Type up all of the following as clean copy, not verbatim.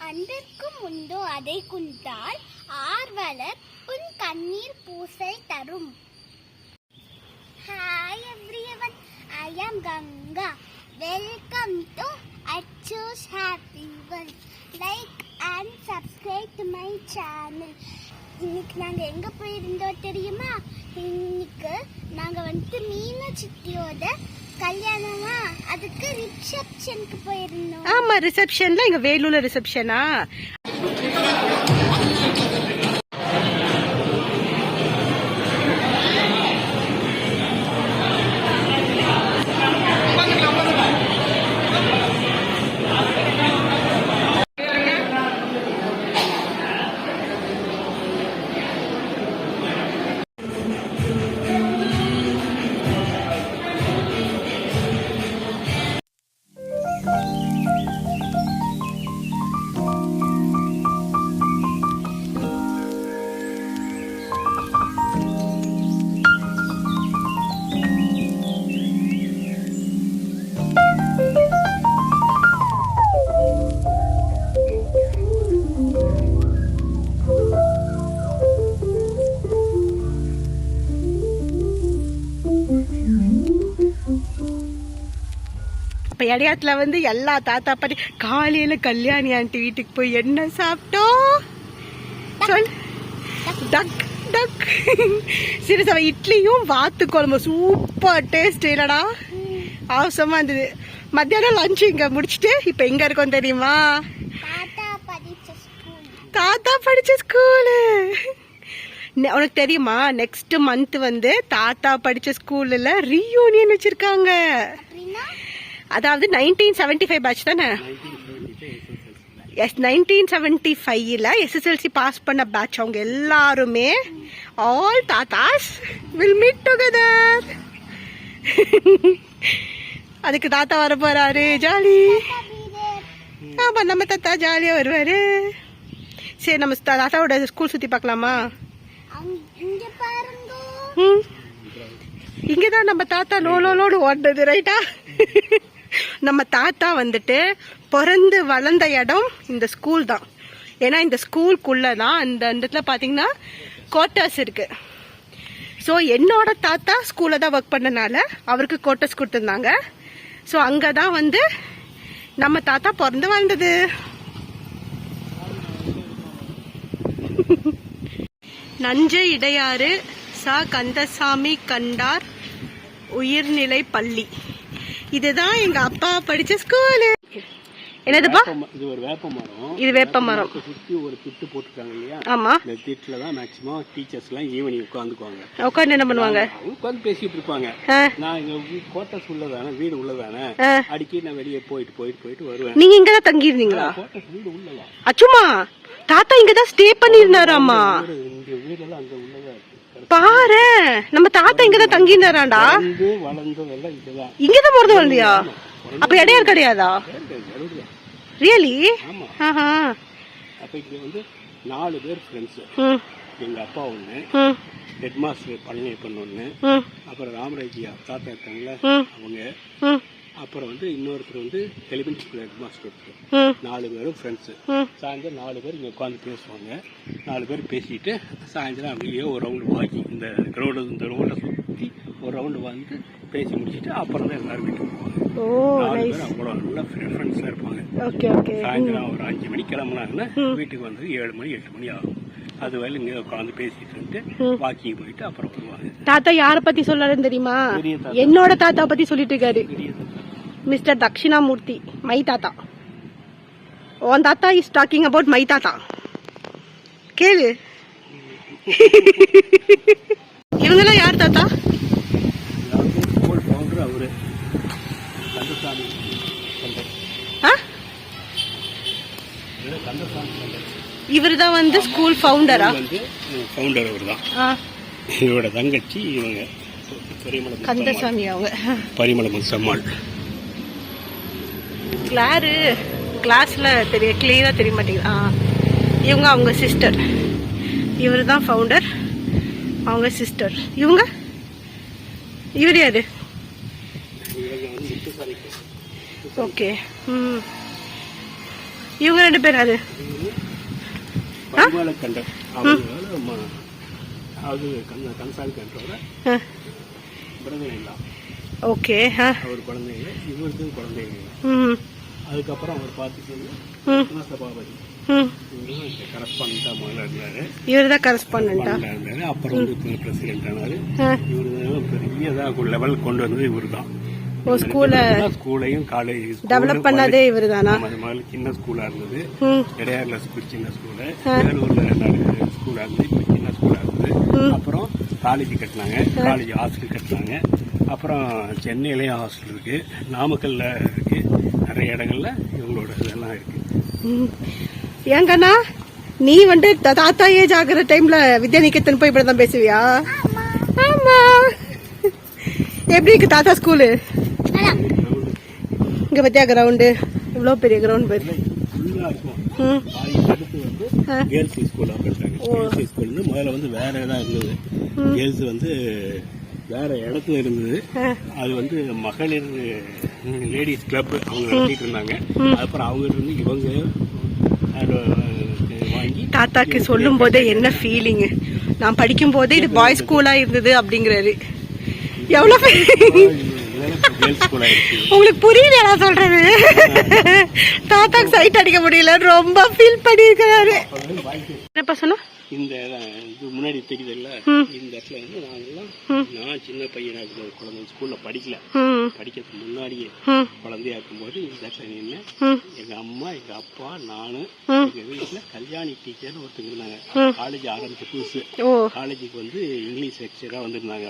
அன்பிற்கும் உண்டோ அதை குந்தால் ஆர்வலர் உன் கண்ணீர் பூசை தரும். Hi everyone, I am Ganga. Welcome to Achu's Happy World. Like and subscribe to my channel. இன்னைக்கு நாங்க எங்க போயிருந்தோம் தெரியுமா? இன்னைக்கு நாங்க மீனா சித்தியோட கல்யாணமா, அதுக்கு ரிசப்ஷனுக்கு போயிருந்தோம். ஆமா, ரிசப்ஷன்ல எங்க வேலூர்ல ரிசப்ஷனா? இப்ப இடையாத்துல எல்லா தாத்தா பாட்டி காலையில கல்யாணி ஆண்டி வீட்டுக்கு போய் என்ன சாப்பிட்டோம் சொல். டக் டக் சீரியஸா இட்லியும் வாத்து குழம்பு சூப்பர் டேஸ்ட் இல்லடா, அவசரமா இருந்தது. மத்தியானம் லஞ்ச் இங்க முடிச்சுட்டு இப்ப எங்க இருக்கோம் தெரியுமா? தாத்தா படிச்ச ஸ்கூலு. உனக்கு தெரியுமா, நெக்ஸ்ட் மந்த் தாத்தா படிச்ச ஸ்கூல்ல ரீயூனியன் வச்சிருக்காங்க. அதாவது 1975 பேட்ச் தானே? எஸ், 1975ல எஸ்எஸ்எல்சி பாஸ் பண்ண பேட்ச். அவங்க எல்லாருமே all thathas will meet together. அதுக்கு தாத்தா வர போறாரு, ஜாலி. ஆமா, நம்ம தாத்தா ஜாலியா வருவாரு. சரி, நம்ம தாத்தாவோட ஸ்கூல் சுத்தி பார்க்கலாமா? இங்கதான் நம்ம தாத்தா லோலோடு ஓடுறது, ரைட்டா? நம்ம தாத்தா பிறந்து வளர்ந்த இடம் இந்த ஸ்கூல் தான். ஏன்னா இந்த ஸ்கூலுக்குள்ளதான் அந்த இடத்துல பாத்தீங்கன்னா குவார்ட்டர்ஸ் இருக்கு. ஸோ என்னோட தாத்தா ஸ்கூல்ல தான் ஒர்க் பண்ணனால அவருக்கு குவார்ட்டர்ஸ் கொடுத்துருந்தாங்க. ஸோ அங்கதான் நம்ம தாத்தா பிறந்து வளர்ந்தது. நஞ்சை இடையாறு சா கந்தசாமி கண்டார் உயர்நிலை பள்ளி. இதுதான் எங்க அப்பா படிச்ச ஸ்கூலு. என்னதுப்பா? இது ஒரு வேப்ப மரம். இது வேப்ப மரம் சுத்தி ஒரு திட்டு போட்டுருக்காங்க இல்லையா? ஆமா, இந்த திட்டுல தான் மேக்ஸிமம் டீச்சர்ஸ் எல்லாம் ஈவினிங் உட்காந்துக்குவாங்க. உட்காந்து என்ன பண்ணுவாங்க? உட்காந்து பேசிட்டு இருப்பாங்க. நான் இங்க குவார்ட்டர்ஸ் உள்ளதானே, வீடு உள்ளதானே, அடிக்கடி நான் வெளியே போயிட்டு வருவேன். நீங்க இங்கதான் தங்கி இருந்தீங்களா? குவார்ட்டர்ஸ் வீடு உள்ளதான். அச்சுமா, தாத்தா இங்கதான் ஸ்டே பண்ணி இருந்தாராமா. இந்த வீடெல்லாம் அங்க உள்ளதா இருக்கு. பாரு, நம்ம தாத்தா இங்கதான் தங்கி இருந்தாராண்டா. வளர்ந்ததெல்லாம் இங்கதான். இங்கதான் பிறந்து வளர்ந்தியா? அப்ப இடையார் கிடையாதா? ரியலி? அப்ப இங்க 4 பேர் ஃப்ரெண்ட்ஸ். எங்க அப்பா ஒண்ணு, ஹெட் மாஸ்டர் பழனியப்பன் ஒண்ணு, அப்புறம் ராமராஜியா தாத்தா இருக்காங்களா அவங்க, அப்புறம் இன்னொருத்தர் எலிமெண்டரி ஸ்கூல் ஹெட் மாஸ்டர். 4 பேரும் ஃப்ரெண்ட்ஸ். சாயந்தரம் 4 பேர் இங்க உட்காந்து பேசுவாங்க. 4 பேர் பேசிட்டு சாயந்தரம் அப்படியே ஒரு ரவுண்டு வாக்கி இந்த ரோட சுத்தி ஒரு ரவுண்டு பேசி முடிச்சுட்டு அப்புறம் தான் எல்லாரும் வீட்டுக்கு போவாங்க. 4 பேர் அவ்வளோ நல்லா ஃப்ரெண்ட்ஸாக இருப்பாங்க. சாயந்தரம் ஒரு 5 மணிக்கு கிளம்புனாங்கன்னா வீட்டுக்கு 7 மணி 8 மணி ஆகும். அது வரையில இங்கே உட்காந்து பேசிட்டு வாக்கிங் போயிட்டு அப்புறம் போவாங்க. தாத்தா யாரை பத்தி சொல்றாருன்னு தெரியுமா? என்னோட தாத்தா பத்தி சொல்லிட்டு இருக்காரு. மிஸ்டர் தக்ஷிணாமூர்த்தி, மை தாத்தா. உன் தாத்தா இஸ் டாக்கிங் அபவுட் மை தாத்தா. கேளு. இவங்கெல்லாம் யார் தாத்தா? அவரு இவருதான் ஸ்கூல் ஃபவுண்டரா? ஃபவுண்டர் அவர்தான். இவரோட தங்கச்சி இவங்க கந்தசாமி. அவங்க பரிமளம் சம்மாள். கிளாஸ்ல கிளியரா தெரிய மாட்டேங்குது. இவங்க அவங்க சிஸ்டர். இவரு தான் ஃபவுண்டர், அவங்க சிஸ்டர். இவர் யாரு? ஓகே. இவங்க 2 பேர் அது பரிமளக்கண்டர் அது கன்சால் கண்டரோட பிரதர் இல்ல. ஓகே. அவர் குழந்தைங்க, இவருக்கும் குழந்தைங்க. அதுக்கப்புறம் அவர் பார்த்துட்டு சபாபதி கரஸ்பாண்டா முதல்ல இருந்தாரு. இவர் தான் கரஸ்பாண்டா இருந்தாரு. அப்புறம் வந்து பிரசிடென்ட் ஆனாரு. இவரு பெரியதா லெவல் கொண்டு வந்தது இவரு தான். ஸ்கூலையும் காலேஜ் டெவலப் பண்ணதே இவரு தானா? முதல்ல சின்ன ஸ்கூலா இருந்தது, இடையாறுல சின்ன ஸ்கூலு, வேலூர்ல 2 ஸ்கூலா இருந்தது, இப்ப சின்ன ஸ்கூலா இருந்தது. அப்புறம் காலேஜ் கட்டினாங்க, காலேஜ் ஹாஸ்டல் கட்டினாங்க. அப்புறம் சென்னையிலயும் ஹாஸ்டல் இருக்கு, நாமக்கல்ல இருக்கு, நிறைய இடங்கள்ல இவங்களோட இதெல்லாம் இருக்கு. ஏங்கண்ணா நீ வந்து தாத்தா ஏஜ் ஆகுற டைம்ல வித்யாநிகேதன் போய் இப்படிதான் பேசுவியா? ஆமா. எப்படி இருக்கு தாத்தா ஸ்கூலு? இங்க பத்தியா கிரவுண்டு, இவ்வளவு பெரிய கிரவுண்ட் பேரு. கேர்ள்ஸ் ஸ்கூல் முதல்ல வந்து வேற இடம் இருந்தது. கேர்ள்ஸ் வந்து வேற இடத்துல இருந்தது. அது வந்து மகளிர் லேடிஸ் கிளப் அவங்க நடத்திட்டு இருந்தாங்க. அப்புறம் அவங்க இருந்து இவங்க வாங்கி தாத்தாக்கு சொல்லும் போதே என்ன ஃபீலிங். நான் படிக்கும் போதே இது பாய்ஸ் ஸ்கூலா இருந்தது அப்படிங்கிறாரு. எவ்வளவு உங்களுக்கு புரியல நான் சொல்றது. தாத்தாக்கு சைட் அடிக்க முடியல, ரொம்ப ஃபீல் பண்ணிருக்கிறாரு. என்னப்பா சொன்னா? இந்த முன்னாடி தெரியுது இல்ல, இந்த இடத்துல வந்து நாங்கெல்லாம், நான் சின்ன பையனா இருக்கிற குழந்தை ஸ்கூல்ல படிக்கிறதுக்கு முன்னாடியே குழந்தையா இருக்கும்போது இந்த இடத்துல நின்று எங்க அம்மா, எங்க அப்பா, நானு, எங்க வீட்டுல கல்யாணி டீச்சர் ஒருத்தங்க இருந்தாங்க. காலேஜ் ஆரம்பிச்ச புதுசு. காலேஜுக்கு வந்து இங்கிலீஷ் லெக்சரா வந்திருந்தாங்க.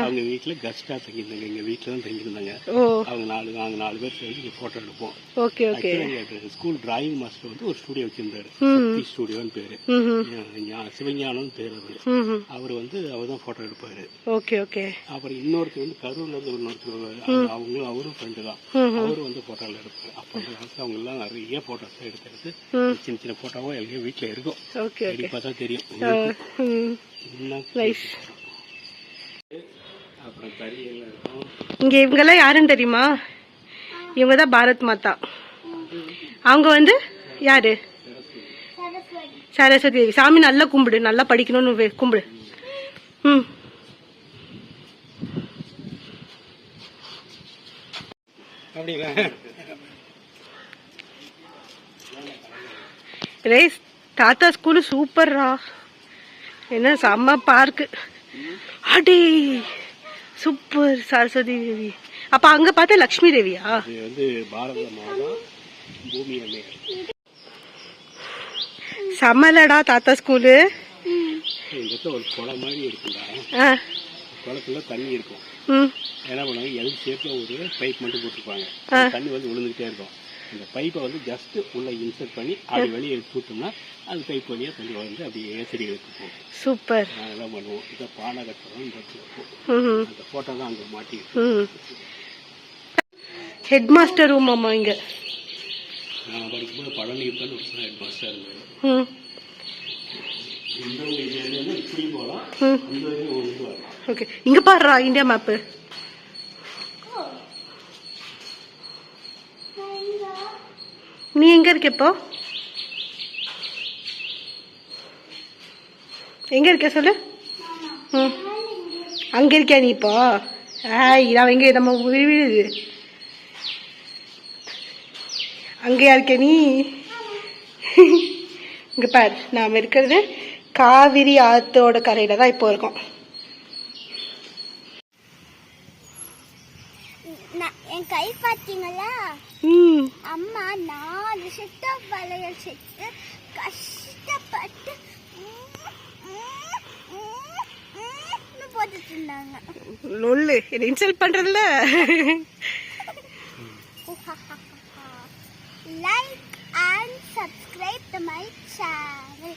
அவங்க வீட்டுல கெஸ்டா தங்கியிருந்தாங்க. எங்க வீட்டுல தான் தங்கியிருந்தாங்க. நாங்க 4 பேர் சேர்ந்து போட்டோ எடுப்போம். ஸ்கூல் டிராயிங் மாஸ்டர் வந்து ஒரு ஸ்டுடியோ வச்சிருந்தாரு, சக்தி ஸ்டுடியோன்னு பேரு, சிவஞானம் பேர். அவர் வந்து அவர் தான் போட்டோ எடுப்பாரு. அப்புறம் இன்னொருத்தர் வந்து கரூர்ல இருந்து இன்னொருத்தர், அவரும் ஃப்ரெண்டு தான், அவரும் வந்து போட்டோல எடுப்பாரு. அப்ப அவங்க எல்லாம் நிறைய போட்டோஸ் எடுத்து சின்ன சின்ன போட்டோவா எங்க வீட்டுல இருக்கும். பார்த்தா தெரியும். அப்புறம் தறியெல்லாம் இருக்கும். இங்க இவங்க எல்லாம் யாருன்னு தெரியுமா? இவங்கதான் பாரத் மாதா. அவங்க வந்து யாரு? சரஸ்வதி தேவி. சாமி நல்லா கும்பிடு, நல்லா படிக்கணும்னு கும்பிடு. ரேஸ் தாத்தா ஸ்கூலு சூப்பர்ரா. என்ன செம்ம பார்க்கு. அடே சூப்பர். சரஸ்வதி தேவி. அப்ப அங்க பார்த்தா லட்சுமி தேவியா? சமலடா தாத்தா ஸ்கூலு. ஒரு குளம் மாதிரி இருக்குல்ல, குளத்துல தண்ணி இருக்கும். என்ன பண்ணுவாங்க, எதுக்கு சேர்த்து ஒரு பைப் மட்டும் போட்டுருப்பாங்க. தண்ணி வந்து விழுந்துகிட்டே இருக்கும். அந்த பைப்பை வந்து ஜஸ்ட் உள்ள இன்சர்ட் பண்ணி அப்படி வெளியே எடுத்து விட்டோம்னா அந்த பைப் வழியா தண்ணி வந்து அப்படியே செடிகளுக்கு போகும். சூப்பர். நாங்கெல்லாம் பண்ணுவோம். இதை பானை கட்டுறோம். அந்த போட்டோ தான் அங்கே மாட்டி. ஹெட் மாஸ்டர் ரூம் அம்மா இங்க. நான் படிக்கும்போது பழனி தான் ஹெட் மாஸ்டர் இருந்தாரு. இப்படி போகலாம், ஓகே. இங்க பாருடா இந்தியா மேப்பு. நீ எங்க இருக்க இப்போ? எங்க இருக்க சொல்லு. அங்க இருக்கியா நீ இப்போ? நான் எங்க நம்ம விழுது அங்கேயா இருக்க நீ? இங்க பாரு, நாம இருக்கிறது காவிரி ஆத்தோட கரையில தான் இப்போ இருக்கோம். என் கை பாத்தீங்களா? அம்மா 4 செட் ஆஃப் வளையல் செட்டு கஷ்டப்பட்டு போட்டுட்டு இருந்தாங்க. லொல்லு என்ன இன்சல்ட் பண்றதுல. Like and subscribe to my channel.